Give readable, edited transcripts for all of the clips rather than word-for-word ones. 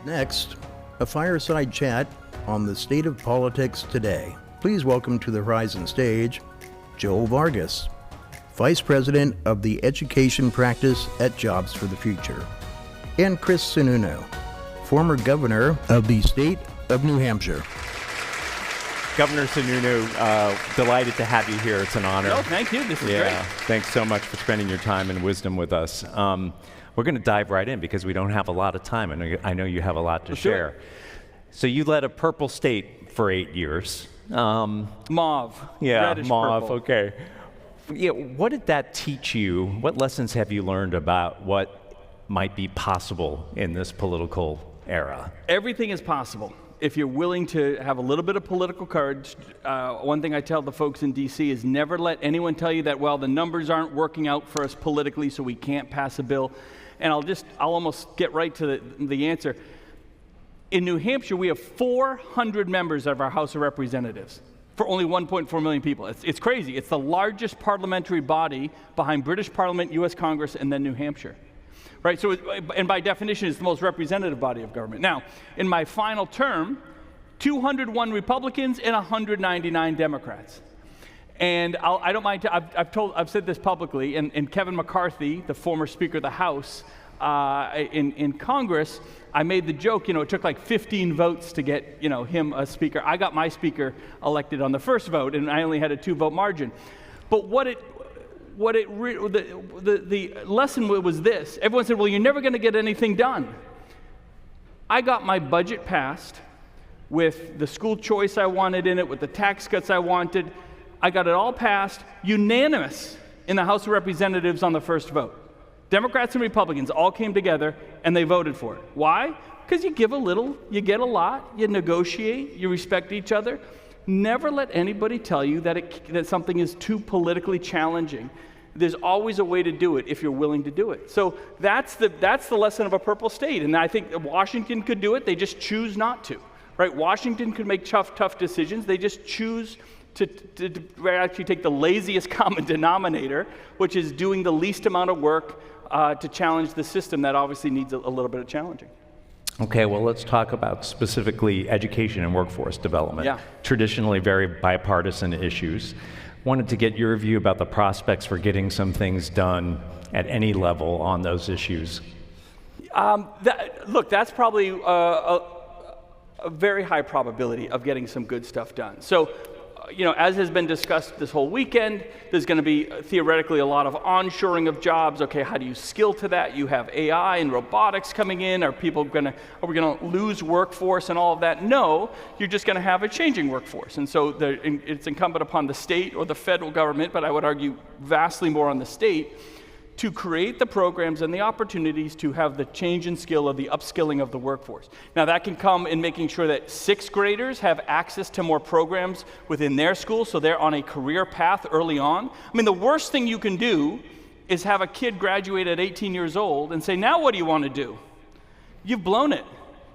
Next, a fireside chat on the state of politics today. Please welcome to the Horizon stage, Joe Vargas, Vice President of the Education Practice at Jobs for the Future, and Chris Sununu, former governor of the state of New Hampshire. Governor Sununu, delighted to have you here. It's an honor. Oh, thank you. This is great. Thanks so much for spending your time and wisdom with us. We're going to dive right in because we don't have a lot of time, and I know you have a lot to share. So you led a purple state for 8 years. Mauve. Yeah, reddish mauve. purple. Okay. Yeah, what did that teach you? What lessons have you learned about what might be possible in this political era? Everything is possible if you're willing to have a little bit of political courage. One thing I tell the folks in D.C. is never let anyone tell you that, well, the numbers aren't working out for us politically, so we can't pass a bill. And I'll almost get right to the answer. In New Hampshire, we have 400 members of our House of Representatives for only 1.4 million people. It's crazy. It's the largest parliamentary body behind British Parliament, U.S. Congress, and then New Hampshire. Right? So, and by definition, it's the most representative body of government. Now, in my final term, 201 Republicans and 199 Democrats. And I don't mind. I've said this publicly. And Kevin McCarthy, the former Speaker of the House in Congress, I made the joke. It took like 15 votes to get him a speaker. I got my speaker elected on the first vote, and I only had a 2-vote margin. But the lesson was this. Everyone said, well, you're never going to get anything done. I got my budget passed with the school choice I wanted in it, with the tax cuts I wanted. I got it all passed, unanimous in the House of Representatives on the first vote. Democrats and Republicans all came together and they voted for it. Why? Because you give a little, you get a lot, you negotiate, you respect each other. Never let anybody tell you that something is too politically challenging. There's always a way to do it if you're willing to do it. So that's the lesson of a purple state. And I think Washington could do it, they just choose not to. Right? Washington could make tough decisions, they just choose to actually take the laziest common denominator, which is doing the least amount of work to challenge the system that obviously needs a little bit of challenging. Okay, well, let's talk about specifically education and workforce development. Yeah. Traditionally very bipartisan issues. Wanted to get your view about the prospects for getting some things done at any level on those issues. Look, that's probably a very high probability of getting some good stuff done. So, as has been discussed this whole weekend, there's going to be theoretically a lot of onshoring of jobs. Okay, how do you skill to that? You have AI and robotics coming in. Are we going to lose workforce and all of that? No, you're just going to have a changing workforce. And so it's incumbent upon the state or the federal government, but I would argue vastly more on the state, to create the programs and the opportunities to have the change in skill of the upskilling of the workforce. Now that can come in making sure that 6th graders have access to more programs within their school so they're on a career path early on. I mean, the worst thing you can do is have a kid graduate at 18 years old and say, now what do you want to do? You've blown it.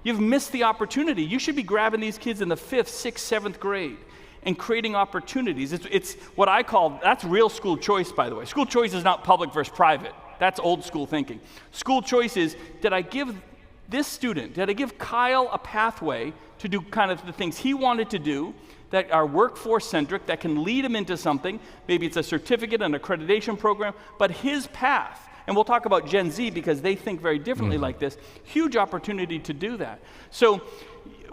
You've missed the opportunity. You should be grabbing these kids in the 5th, 6th, 7th grade and creating opportunities. It's what I call, that's real school choice, by the way. School choice is not public versus private. That's old school thinking. School choice is, did I give Kyle a pathway to do kind of the things he wanted to do that are workforce-centric, that can lead him into something? Maybe it's a certificate, an accreditation program, but his path, and we'll talk about Gen Z because they think very differently like this, huge opportunity to do that. So,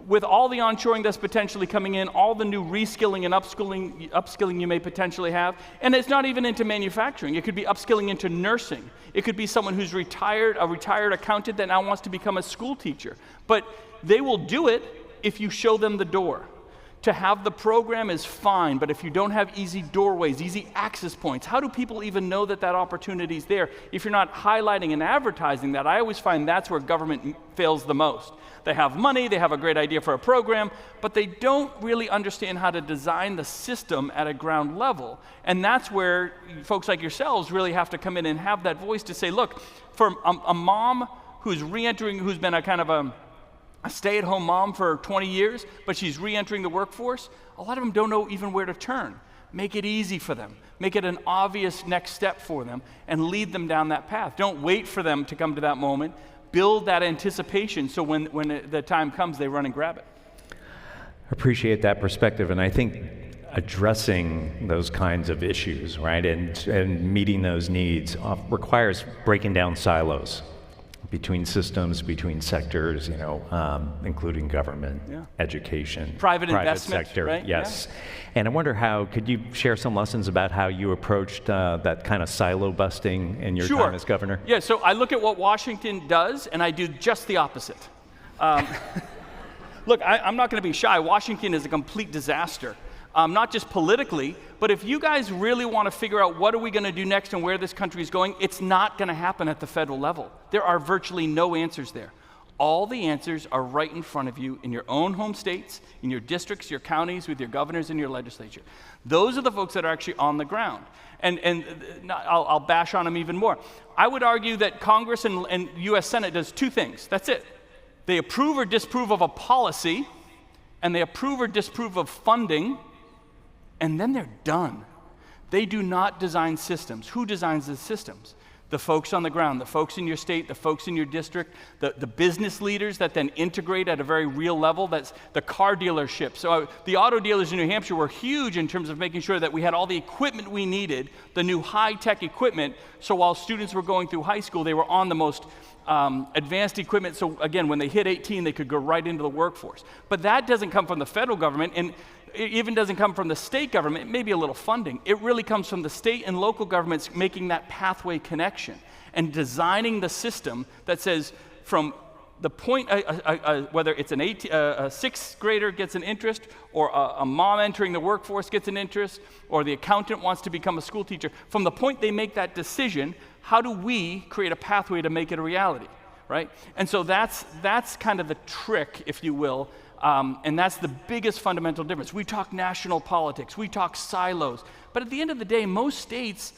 with all the onshoring that's potentially coming in, all the new reskilling and upskilling you may potentially have, and it's not even into manufacturing. It could be upskilling into nursing. It could be someone who's retired, a retired accountant that now wants to become a school teacher. But they will do it if you show them the door. To have the program is fine, but if you don't have easy doorways, easy access points, how do people even know that opportunity is there? If you're not highlighting and advertising that, I always find that's where government fails the most. They have money, they have a great idea for a program, but they don't really understand how to design the system at a ground level. And that's where folks like yourselves really have to come in and have that voice to say, look, for a mom who's re-entering, who's been a kind of a stay-at-home mom for 20 years, but she's re-entering the workforce, a lot of them don't know even where to turn. Make it easy for them. Make it an obvious next step for them and lead them down that path. Don't wait for them to come to that moment. build that anticipation so when the time comes, they run and grab it. Appreciate that perspective, and I think addressing those kinds of issues, right, and meeting those needs requires breaking down silos between systems, between sectors, including government, education, private investment, sector, right? yes. Yeah. And I wonder could you share some lessons about how you approached that kind of silo busting in your time as governor? Yeah, so I look at what Washington does, and I do just the opposite. Look, I'm not going to be shy. Washington is a complete disaster. Not just politically, but if you guys really want to figure out what are we going to do next and where this country is going, it's not going to happen at the federal level. There are virtually no answers there. All the answers are right in front of you in your own home states, in your districts, your counties, with your governors and your legislature. Those are the folks that are actually on the ground. And I'll bash on them even more. I would argue that Congress and U.S. Senate does two things. That's it. They approve or disapprove of a policy, and they approve or disapprove of funding, and then they're done. They do not design systems. Who designs the systems? The folks on the ground, the folks in your state, the folks in your district, the business leaders that then integrate at a very real level. That's the car dealership. So the auto dealers in New Hampshire were huge in terms of making sure that we had all the equipment we needed, the new high-tech equipment, so while students were going through high school, they were on the most advanced equipment, so again, when they hit 18, they could go right into the workforce. But that doesn't come from the federal government, and it even doesn't come from the state government, maybe a little funding. It really comes from the state and local governments making that pathway connection and designing the system that says from the point, whether it's a sixth grader gets an interest, or a mom entering the workforce gets an interest, or the accountant wants to become a school teacher, from the point they make that decision, how do we create a pathway to make it a reality, right? And so that's kind of the trick, if you will, and that's the biggest fundamental difference. We talk national politics, we talk silos, but at the end of the day, most states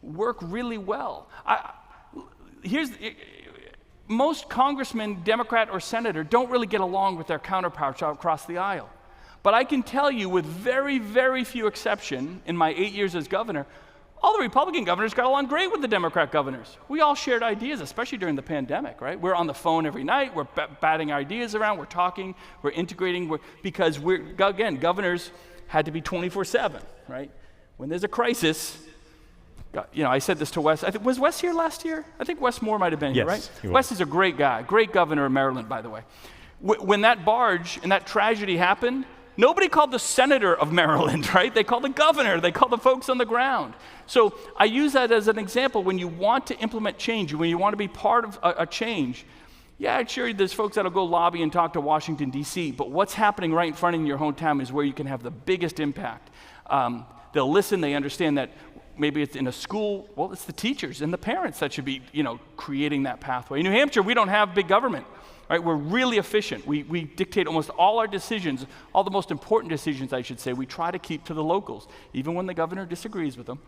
work really well. Most congressmen, Democrat or senator, don't really get along with their counterparts across the aisle. But I can tell you with very, very few exceptions in my 8 years as governor, all the Republican governors got along great with the Democrat governors. We all shared ideas, especially during the pandemic, right? We're on the phone every night, we're batting ideas around, we're talking, we're integrating, because governors had to be 24/7, right? When there's a crisis, I said this to Wes. Was Wes here last year? I think Wes Moore might have been here, right? Wes is a great guy, great governor of Maryland, by the way. When that barge and that tragedy happened, nobody called the senator of Maryland, right? They called the governor, they called the folks on the ground. So I use that as an example. When you want to implement change, when you want to be part of a change, sure, there's folks that'll go lobby and talk to Washington, D.C., but what's happening right in front of your hometown is where you can have the biggest impact. They'll listen, they understand that maybe it's in a school, well, it's the teachers and the parents that should be, creating that pathway. In New Hampshire, we don't have big government. Right, we're really efficient. We dictate almost all our decisions, all the most important decisions, I should say, we try to keep to the locals, even when the governor disagrees with them.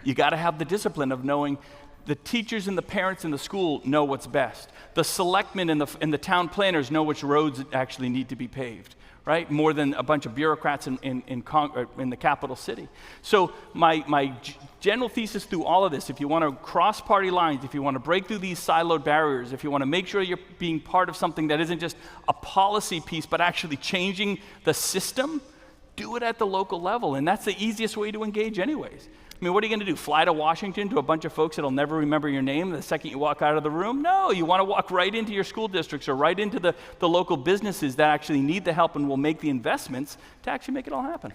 You got to have the discipline of knowing the teachers and the parents in the school know what's best. The selectmen and the town planners know which roads actually need to be paved, right? More than a bunch of bureaucrats in the capital city. So my general thesis through all of this, if you want to cross party lines, if you want to break through these siloed barriers, if you want to make sure you're being part of something that isn't just a policy piece, but actually changing the system, do it at the local level. And that's the easiest way to engage anyways. I mean, what are you going to do? Fly to Washington to a bunch of folks that'll never remember your name the second you walk out of the room? No, you want to walk right into your school districts or right into the local businesses that actually need the help and will make the investments to actually make it all happen.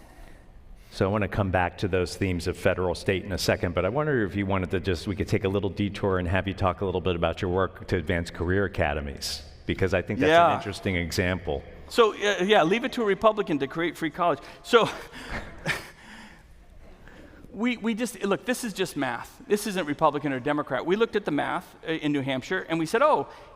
So I want to come back to those themes of federal, state in a second, but I wonder if you wanted to we could take a little detour and have you talk a little bit about your work to advance career academies, because I think that's an interesting example. So leave it to a Republican to create free college. So we just, look, this is just math. This isn't Republican or Democrat. We looked at the math in New Hampshire and we said,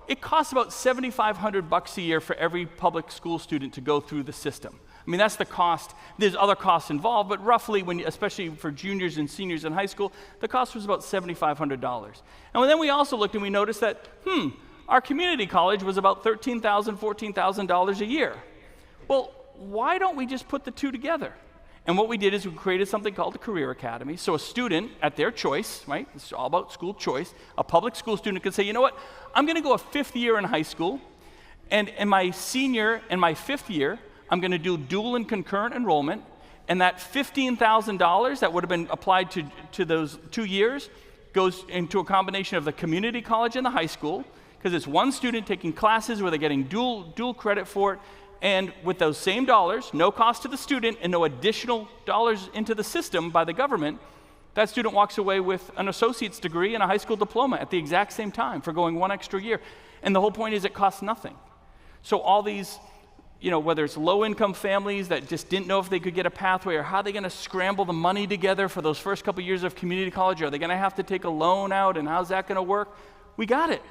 it costs about $7,500 a year for every public school student to go through the system. I mean, that's the cost. There's other costs involved, but roughly, especially for juniors and seniors in high school, the cost was about $7,500. And then we also looked and we noticed that, our community college was about $13,000, $14,000 a year. Well, why don't we just put the two together? And what we did is we created something called the Career Academy. So a student, at their choice, right, this is all about school choice, a public school student could say, you know what, I'm going to go a 5th year in high school, and in my senior and my 5th year, I'm going to do dual and concurrent enrollment, and that $15,000 that would have been applied to those 2 years goes into a combination of the community college and the high school, because it's one student taking classes where they're getting dual credit for it. And with those same dollars, no cost to the student and no additional dollars into the system by the government, that student walks away with an associate's degree and a high school diploma at the exact same time for going 1 extra year. And the whole point is it costs nothing. So all these, whether it's low-income families that just didn't know if they could get a pathway, or how are they going to scramble the money together for those first couple years of community college? Are they going to have to take a loan out, and how's that going to work? We got it.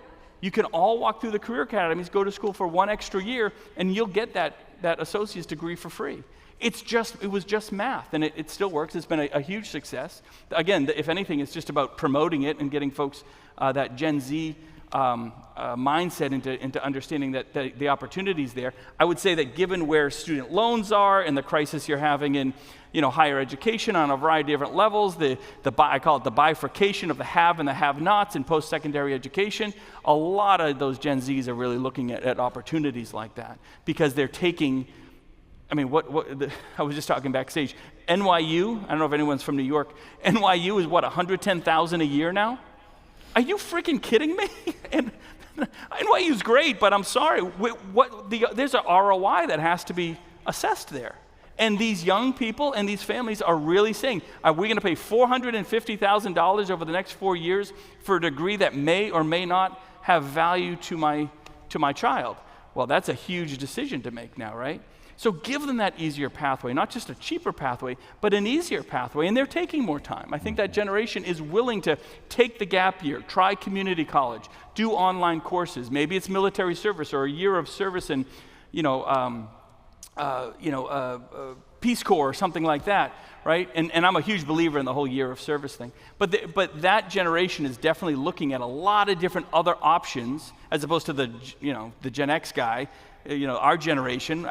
You can all walk through the career academies, go to school for 1 extra year, and you'll get that associate's degree for free. It was just math, and it still works. It's been a huge success. Again, if anything, it's just about promoting it and getting folks that Gen Z mindset into understanding that the opportunities there. I would say that given where student loans are and the crisis you're having in higher education on a variety of different levels, I call it the bifurcation of the have and the have-nots in post-secondary education, a lot of those Gen Zs are really looking at opportunities like that because they're taking, I was just talking backstage, NYU, I don't know if anyone's from New York, NYU is $110,000 a year now? Are you freaking kidding me? And NYU's great, but I'm sorry, there's an ROI that has to be assessed there. And these young people and these families are really saying, are we going to pay $450,000 over the next 4 years for a degree that may or may not have value to my child? Well, that's a huge decision to make now, right? So give them that easier pathway, not just a cheaper pathway, but an easier pathway, and they're taking more time. I think that generation is willing to take the gap year, try community college, do online courses. Maybe it's military service or a year of service in, Peace Corps or something like that, right? And I'm a huge believer in the whole year of service thing. But that generation is definitely looking at a lot of different other options as opposed to the Gen X guy. Our generation,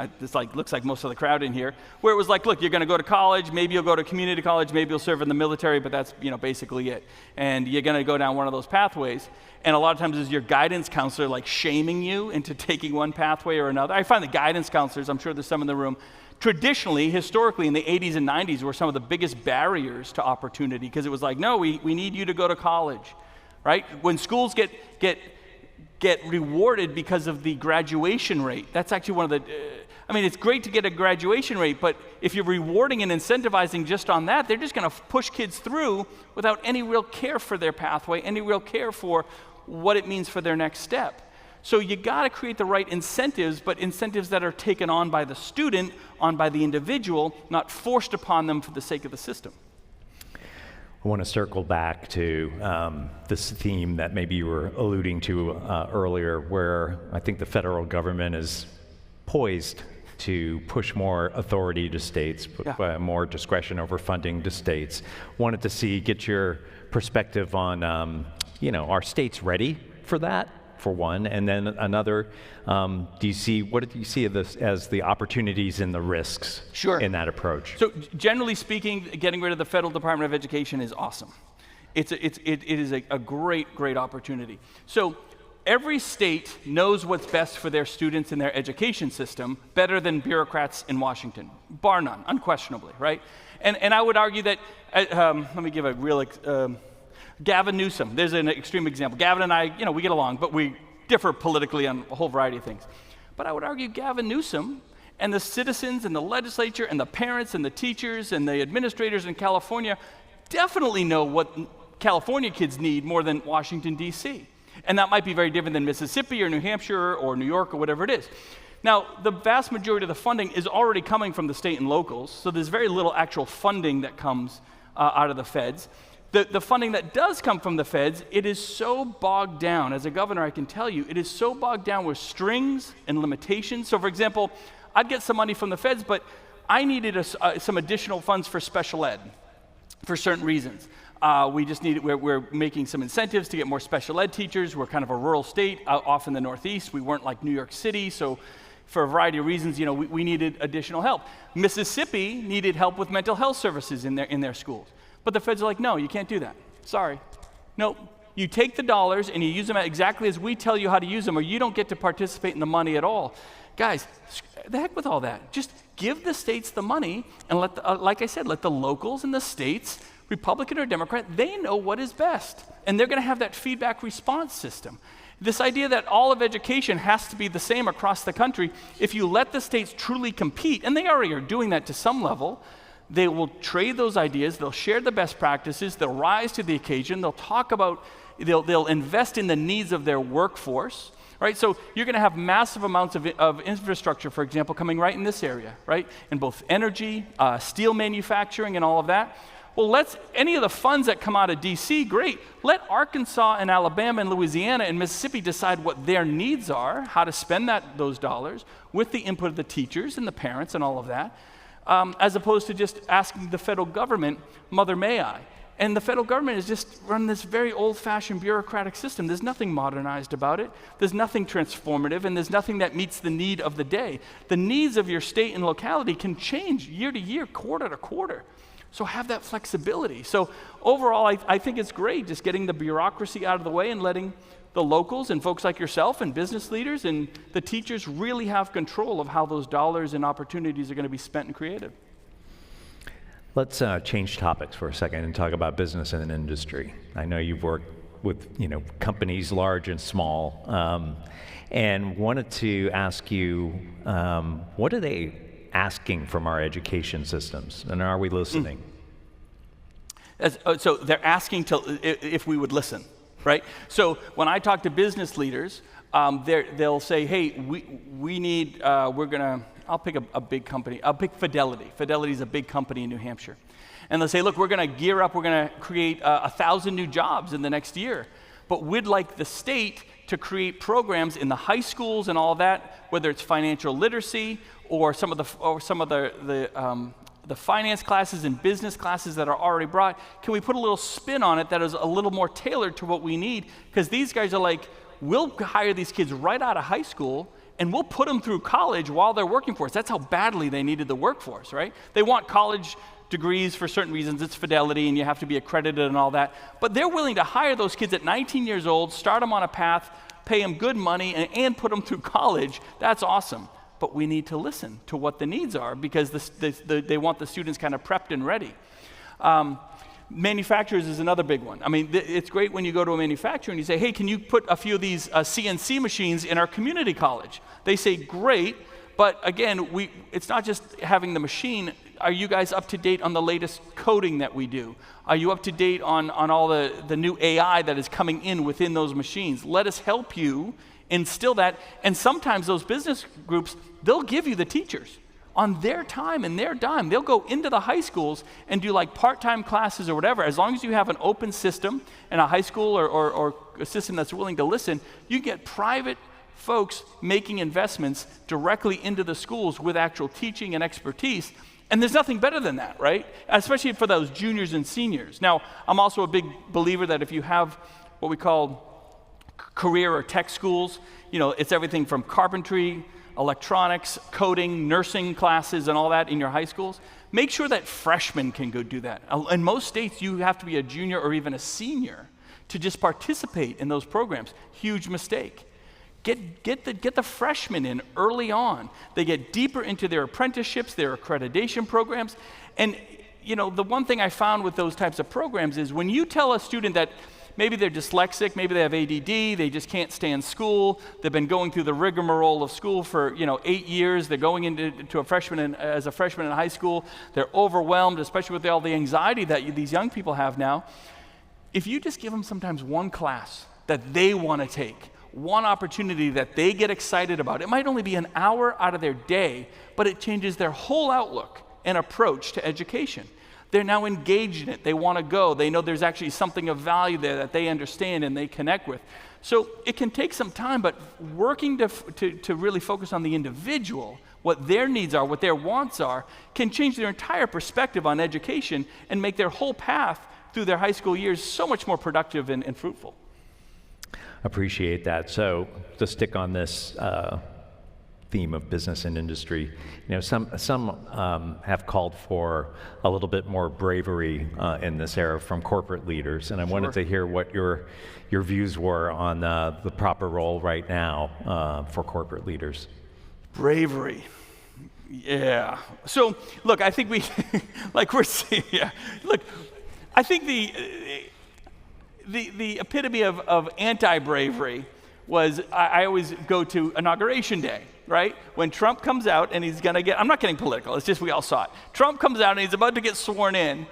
looks like most of the crowd in here, where it was like, look, you're going to go to college, maybe you'll go to community college, maybe you'll serve in the military, but that's, basically it. And you're going to go down one of those pathways. And a lot of times is your guidance counselor shaming you into taking one pathway or another. I find the guidance counselors, I'm sure there's some in the room, traditionally, historically, in the 80s and 90s were some of the biggest barriers to opportunity because it was like, no, we need you to go to college, right? When schools get rewarded because of the graduation rate. That's actually one of the, it's great to get a graduation rate, but if you're rewarding and incentivizing just on that, they're just going to push kids through without any real care for their pathway, any real care for what it means for their next step. So you got to create the right incentives, but incentives that are taken on by the student, on by the individual, not forced upon them for the sake of the system. I want to circle back to this theme that maybe you were alluding to earlier, where I think the federal government is poised to push more authority to states, more discretion over funding to states. Wanted to get your perspective on, are states ready for that, for one? And then another, what do you see of this as the opportunities and the risks in that approach? So generally speaking, getting rid of the Federal Department of Education is awesome. It is a great opportunity. So every state knows what's best for their students in their education system better than bureaucrats in Washington, bar none, unquestionably, right? And I would argue that, let me give a real, Gavin Newsom, there's an extreme example. Gavin and I, we get along, but we differ politically on a whole variety of things. But I would argue Gavin Newsom and the citizens and the legislature and the parents and the teachers and the administrators in California definitely know what California kids need more than Washington, D.C. And that might be very different than Mississippi or New Hampshire or New York or whatever it is. Now, the vast majority of the funding is already coming from the state and locals, so there's very little actual funding that comes out of the feds. The funding that does come from the feds, it is so bogged down. As a governor, I can tell you, it is so bogged down with strings and limitations. So, for example, I'd get some money from the feds, but I needed some additional funds for special ed for certain reasons. We're making some incentives to get more special ed teachers. We're kind of a rural state off in the Northeast. We weren't like New York City, so For a variety of reasons, we needed additional help. Mississippi needed help with mental health services in their schools. But the feds are like, no, you can't do that. Sorry. No, you take the dollars and you use them exactly as we tell you how to use them, or you don't get to participate in the money at all. Guys, the heck with all that. Just give the states the money and like I said, let the locals in the states, Republican or Democrat, they know what is best. And they're going to have that feedback response system. This idea that all of education has to be the same across the country, if you let the states truly compete, and they already are doing that to some level, they will trade those ideas, they'll share the best practices, they'll rise to the occasion, they'll invest in the needs of their workforce, right? So you're going to have massive amounts of infrastructure, for example, coming right in this area, right? In both energy, steel manufacturing, and all of that. Well, any of the funds that come out of DC, great. Let Arkansas and Alabama and Louisiana and Mississippi decide what their needs are, how to spend those dollars with the input of the teachers and the parents and all of that, as opposed to just asking the federal government, Mother, may I? And the federal government is just run this very old-fashioned bureaucratic system. There's nothing modernized about it. There's nothing transformative, and there's nothing that meets the need of the day. The needs of your state and locality can change year to year, quarter to quarter. So have that flexibility. So overall, I think it's great just getting the bureaucracy out of the way and letting the locals and folks like yourself and business leaders and the teachers really have control of how those dollars and opportunities are going to be spent and created. Let's change topics for a second and talk about business and industry. I know you've worked with companies large and small, and wanted to ask you, what are they asking from our education systems, and are we listening? So they're asking if we would listen, right? So when I talk to business leaders, they'll say, hey, we need, I'll pick a big company. I'll pick Fidelity. Fidelity is a big company in New Hampshire. And they'll say, look, we're going to gear up, we're going to create 1,000 new jobs in the next year. But we'd like the state to create programs in the high schools and all that, whether it's financial literacy or some of the finance classes and business classes that are already brought. Can we put a little spin on it that is a little more tailored to what we need? Because these guys are like, we'll hire these kids right out of high school and we'll put them through college while they're working for us. That's how badly they needed the workforce, right? They want college degrees for certain reasons. It's Fidelity and you have to be accredited and all that. But they're willing to hire those kids at 19 years old, start them on a path, pay them good money, and put them through college. That's awesome. But we need to listen to what the needs are because they want the students kind of prepped and ready. Manufacturers is another big one. I mean, it's great when you go to a manufacturer and you say, hey, can you put a few of these CNC machines in our community college? They say, great, but again, it's not just having the machine. Are you guys up to date on the latest coding that we do? Are you up to date on all the new AI that is coming in within those machines? Let us help you instill that. And sometimes those business groups, they'll give you the teachers on their time and their dime. They'll go into the high schools and do like part-time classes or whatever. As long as you have an open system and a high school or a system that's willing to listen, you get private folks making investments directly into the schools with actual teaching and expertise. And there's nothing better than that, right? Especially for those juniors and seniors. Now, I'm also a big believer that if you have what we call career or tech schools, it's everything from carpentry, electronics, coding, nursing classes, and all that in your high schools. Make sure that freshmen can go do that. In most states, you have to be a junior or even a senior to just participate in those programs. Huge mistake. Get the freshmen in early on. They get deeper into their apprenticeships, their accreditation programs. And the one thing I found with those types of programs is when you tell a student that maybe they're dyslexic, maybe they have ADD, they just can't stand school, they've been going through the rigmarole of school for 8 years, they're going into as a freshman in high school, they're overwhelmed, especially with all the anxiety that these young people have now. If you just give them sometimes one class that they want to take, one opportunity that they get excited about, it might only be an hour out of their day, but it changes their whole outlook and approach to education. They're now engaged in it. They want to go. They know there's actually something of value there that they understand and they connect with. So it can take some time, but working to really focus on the individual, what their needs are, what their wants are, can change their entire perspective on education and make their whole path through their high school years so much more productive and fruitful. Appreciate that. So to stick on this theme of business and industry. Some have called for a little bit more bravery in this era from corporate leaders, and I wanted to hear what your views were on the proper role right now for corporate leaders. Bravery. Yeah. So, look, I think I think the epitome of anti-bravery was, I always go to Inauguration Day, right? When Trump comes out and he's gonna I'm not getting political, it's just we all saw it. Trump comes out and he's about to get sworn in,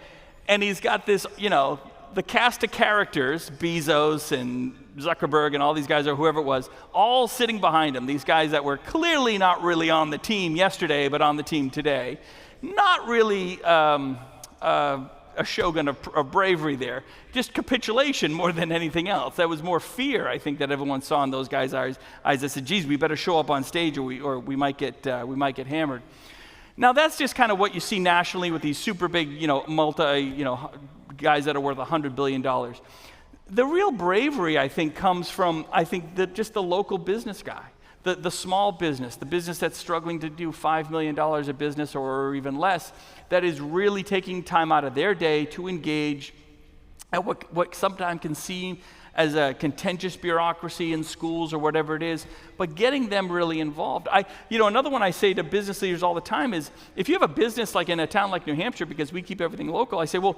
and he's got this, the cast of characters, Bezos and Zuckerberg and all these guys, or whoever it was, all sitting behind him. These guys that were clearly not really on the team yesterday, but on the team today. Not really a shogun of bravery there. Just capitulation more than anything else. That was more fear, I think, that everyone saw in those guys' eyes. They said, geez, we better show up on stage or we might get hammered. Now that's just kind of what you see nationally with these super big, guys that are worth $100 billion. The real bravery, I think, comes from, just the local business guy, the small business, the business that's struggling to do $5 million of business or even less, that is really taking time out of their day to engage at what sometimes can seem as a contentious bureaucracy in schools or whatever it is, but getting them really involved. Another one I say to business leaders all the time is, if you have a business like in a town like New Hampshire, because we keep everything local, I say, well,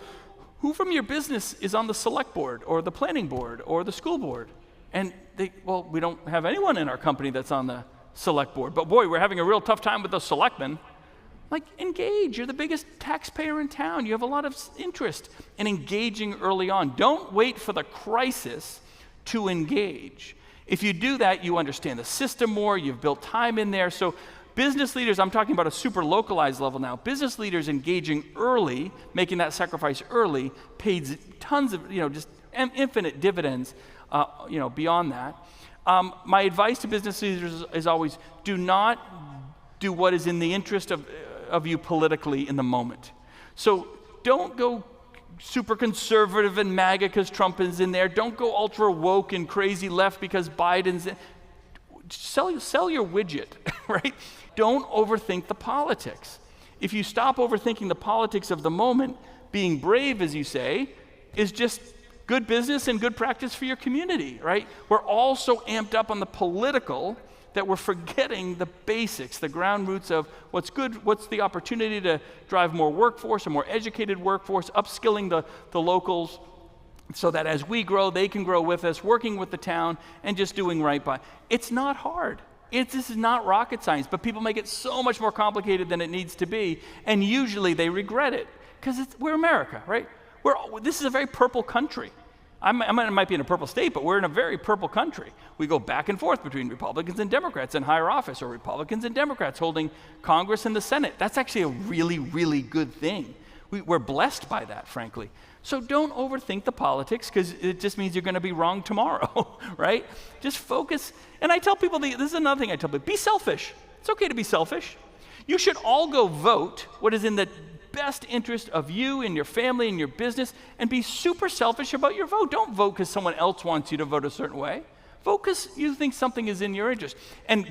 who from your business is on the select board or the planning board or the school board? And we don't have anyone in our company that's on the select board, but boy, we're having a real tough time with the selectmen. Like, engage. You're the biggest taxpayer in town. You have a lot of interest in engaging early on. Don't wait for the crisis to engage. If you do that, you understand the system more, you've built time in there. So business leaders, I'm talking about a super localized level now, business leaders engaging early, making that sacrifice early, pays tons of, just infinite dividends, beyond that. My advice to business leaders is always, do not do what is in the interest of you politically in the moment. So don't go super conservative and MAGA because Trump is in there. Don't go ultra woke and crazy left because Biden's in. Sell your widget, right? Don't overthink the politics. If you stop overthinking the politics of the moment, being brave, as you say, is just good business and good practice for your community, right? We're all so amped up on the political that we're forgetting the basics, the ground roots of what's good, what's the opportunity to drive more workforce, a more educated workforce, upskilling the locals so that as we grow, they can grow with us, working with the town, and just doing right by. It's not hard. This is not rocket science, but people make it so much more complicated than it needs to be, and usually they regret it, because we're America, right? This is a very purple country. I might be in a purple state, but we're in a very purple country. We go back and forth between Republicans and Democrats in higher office, or Republicans and Democrats holding Congress and the Senate. That's actually a really, really good thing. We're blessed by that, frankly. So don't overthink the politics, because it just means you're going to be wrong tomorrow, right? Just focus. And I tell people, this is another thing I tell people, be selfish. It's okay to be selfish. You should all go vote what is in the best interest of you and your family and your business, and be super selfish about your vote. Don't vote because someone else wants you to vote a certain way. Vote because you think something is in your interest. And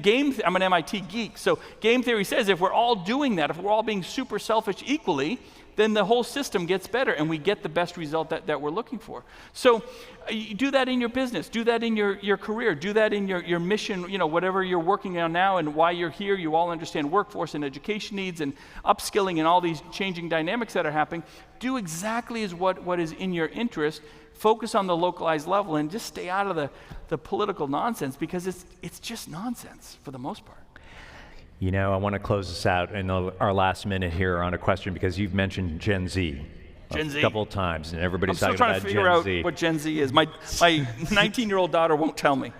I'm an MIT geek, so game theory says if we're all doing that, if we're all being super selfish equally, then the whole system gets better and we get the best result that we're looking for. So you do that in your business, do that in your career, do that in your mission, whatever you're working on now and why you're here. You all understand workforce and education needs and upskilling and all these changing dynamics that are happening. Do exactly as what is in your interest. Focus on the localized level and just stay out of the political nonsense, because it's just nonsense for the most part. I want to close this out in our last minute here on a question, because you've mentioned Gen Z. A couple of times, and everybody's talking about Gen Z. I'm still trying to figure out what Gen Z is. My 19-year-old daughter won't tell me.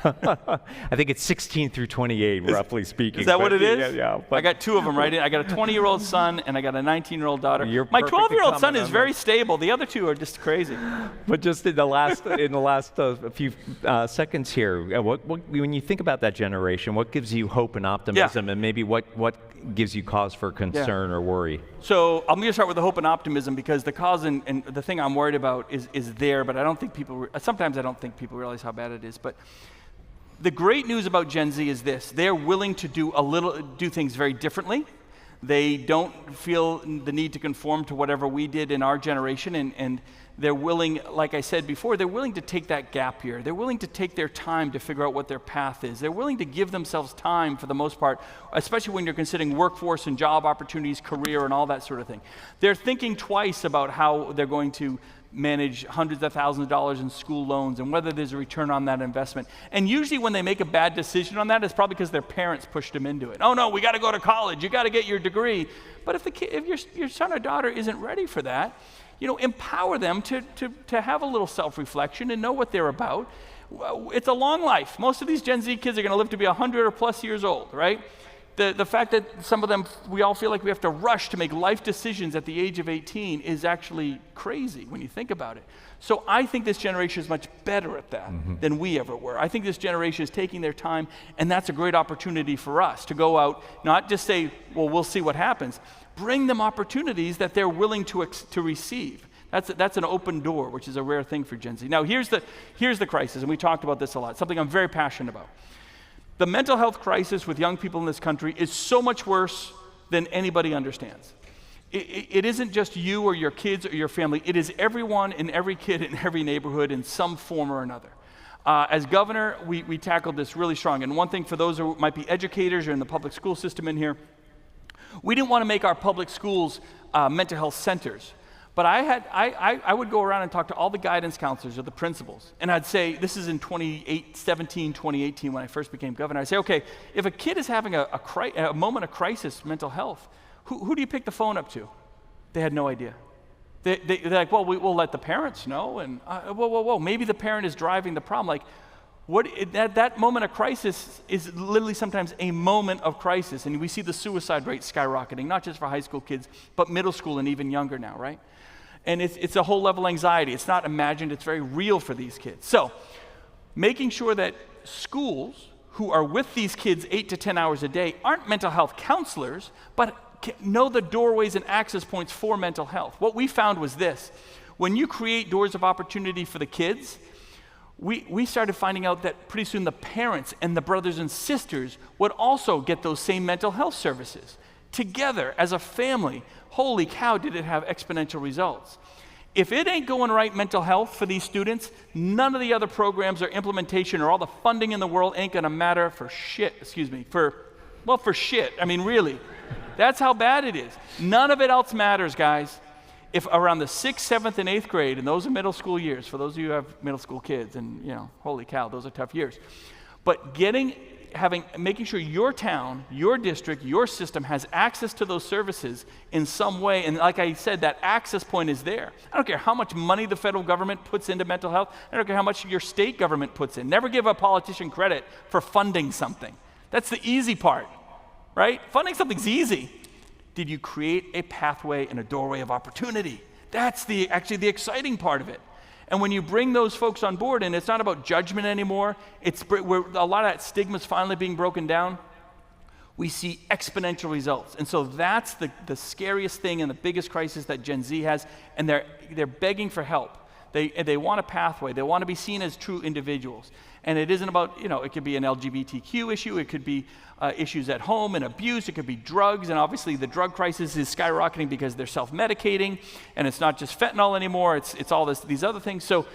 I think it's 16 through 28, roughly speaking. Is that what it is? Yeah. I got two of them, right? I got a 20-year-old son, and I got a 19-year-old daughter. My 12-year-old son is very stable. The other two are just crazy. But just in the last few seconds here, when you think about that generation, what gives you hope and optimism, and maybe what gives you cause for concern or worry? So I'm going to start with the hope and optimism, because the cause and the thing I'm worried about is there, but sometimes I don't think people realize how bad it is. But The great news about Gen Z is this: they're willing to do things very differently. They don't feel the need to conform to whatever we did in our generation, and they're willing, like I said before, they're willing to take that gap year. They're willing to take their time to figure out what their path is. They're willing to give themselves time for the most part, especially when you're considering workforce and job opportunities, career, and all that sort of thing. They're thinking twice about how they're going to manage hundreds of thousands of dollars in school loans and whether there's a return on that investment. And usually when they make a bad decision on that, it's probably because their parents pushed them into it. Oh no, we got to go to college, you got to get your degree. But if your son or daughter isn't ready for that, empower them to have a little self-reflection and know what they're about. It's a long life. Most of these Gen Z kids are going to live to be 100 or plus years old, right? The fact that some of them, we all feel like we have to rush to make life decisions at the age of 18 is actually crazy when you think about it. So I think this generation is much better at that than we ever were. I think this generation is taking their time, and that's a great opportunity for us to go out, not just say, well, we'll see what happens. Bring them opportunities that they're willing to receive. That's an open door, which is a rare thing for Gen Z. Now, here's the crisis, and we talked about this a lot, something I'm very passionate about. The mental health crisis with young people in this country is so much worse than anybody understands. It isn't just you or your kids or your family. It is everyone and every kid in every neighborhood in some form or another. As governor, we tackled this really strong. And one thing for those who might be educators or in the public school system in here, we didn't want to make our public schools mental health centers. But I would go around and talk to all the guidance counselors or the principals, and I'd say, this is in 2017, 2018 when I first became governor, I'd say, okay, if a kid is having a moment of crisis, mental health, who do you pick the phone up to? They had no idea. They're like, well, we'll let the parents know, and whoa, maybe the parent is driving the problem. Like, that moment of crisis is literally sometimes a moment of crisis, and we see the suicide rate skyrocketing, not just for high school kids, but middle school and even younger now, right? And it's a whole level anxiety. It's not imagined, it's very real for these kids. So, making sure that schools who are with these kids 8 to 10 hours a day aren't mental health counselors, but know the doorways and access points for mental health. What we found was this: when you create doors of opportunity for the kids, we started finding out that pretty soon the parents and the brothers and sisters would also get those same mental health services. Together, as a family, holy cow, did it have exponential results. If it ain't going right mental health for these students, none of the other programs or implementation or all the funding in the world ain't gonna matter for shit, for shit. I mean, really. That's how bad it is. None of it else matters, guys. If around the 6th, 7th, and 8th grade, and those are middle school years, for those of you who have middle school kids, and holy cow, those are tough years. But making sure your town, your district, your system has access to those services in some way, and like I said, that access point is there. I don't care how much money the federal government puts into mental health. I don't care how much your state government puts in. Never give a politician credit for funding something. That's the easy part, right? Funding something's easy. Did you create a pathway and a doorway of opportunity? That's actually the exciting part of it. And when you bring those folks on board, and it's not about judgment anymore, where a lot of that stigma is finally being broken down, we see exponential results. And so that's the scariest thing and the biggest crisis that Gen Z has, and they're begging for help. They want a pathway. They want to be seen as true individuals. And it isn't about, it could be an LGBTQ issue, it could be issues at home and abuse, it could be drugs, and obviously the drug crisis is skyrocketing because they're self-medicating, and it's not just fentanyl anymore, it's all these other things. So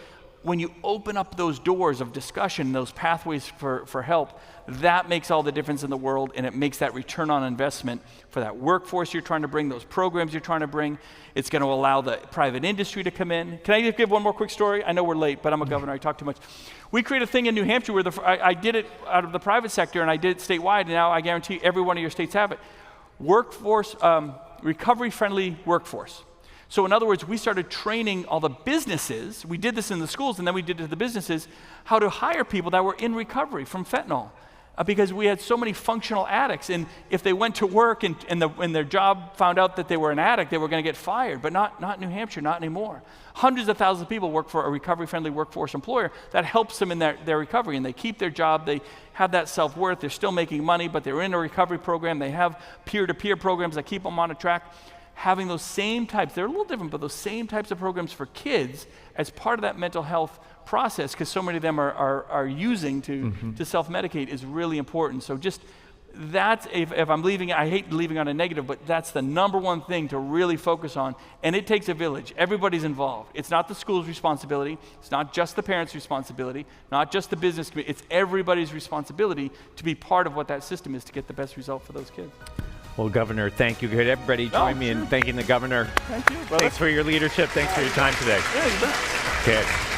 when you open up those doors of discussion, those pathways for help, that makes all the difference in the world, and it makes that return on investment for that workforce you're trying to bring, those programs you're trying to bring. It's going to allow the private industry to come in. Can I just give one more quick story? I know we're late, but I'm a governor, I talk too much. We created a thing in New Hampshire where I did it out of the private sector, and I did it statewide, and now I guarantee every one of your states have it. Workforce, recovery-friendly workforce. So in other words, we started training all the businesses. We did this in the schools, and then we did it to the businesses, how to hire people that were in recovery from fentanyl. Because we had so many functional addicts, and if they went to work and their job found out that they were an addict, they were going to get fired. But not New Hampshire, not anymore. Hundreds of thousands of people work for a recovery-friendly workforce employer that helps them in their recovery, and they keep their job. They have that self-worth. They're still making money, but they're in a recovery program. They have peer-to-peer programs that keep them on a track. having those same types, they're a little different, but those same types of programs for kids as part of that mental health process, because so many of them are using to self-medicate, is really important. So just that's, if I'm leaving, I hate leaving on a negative, but that's the number one thing to really focus on. And it takes a village. Everybody's involved. It's not the school's responsibility. It's not just the parents' responsibility, not just the business community. It's everybody's responsibility to be part of what that system is to get the best result for those kids. Well, Governor, thank you. Could everybody join me in thanking the Governor? Thank you, brother. Thanks for your leadership. Thanks for your time today. Yeah, you bet. Okay.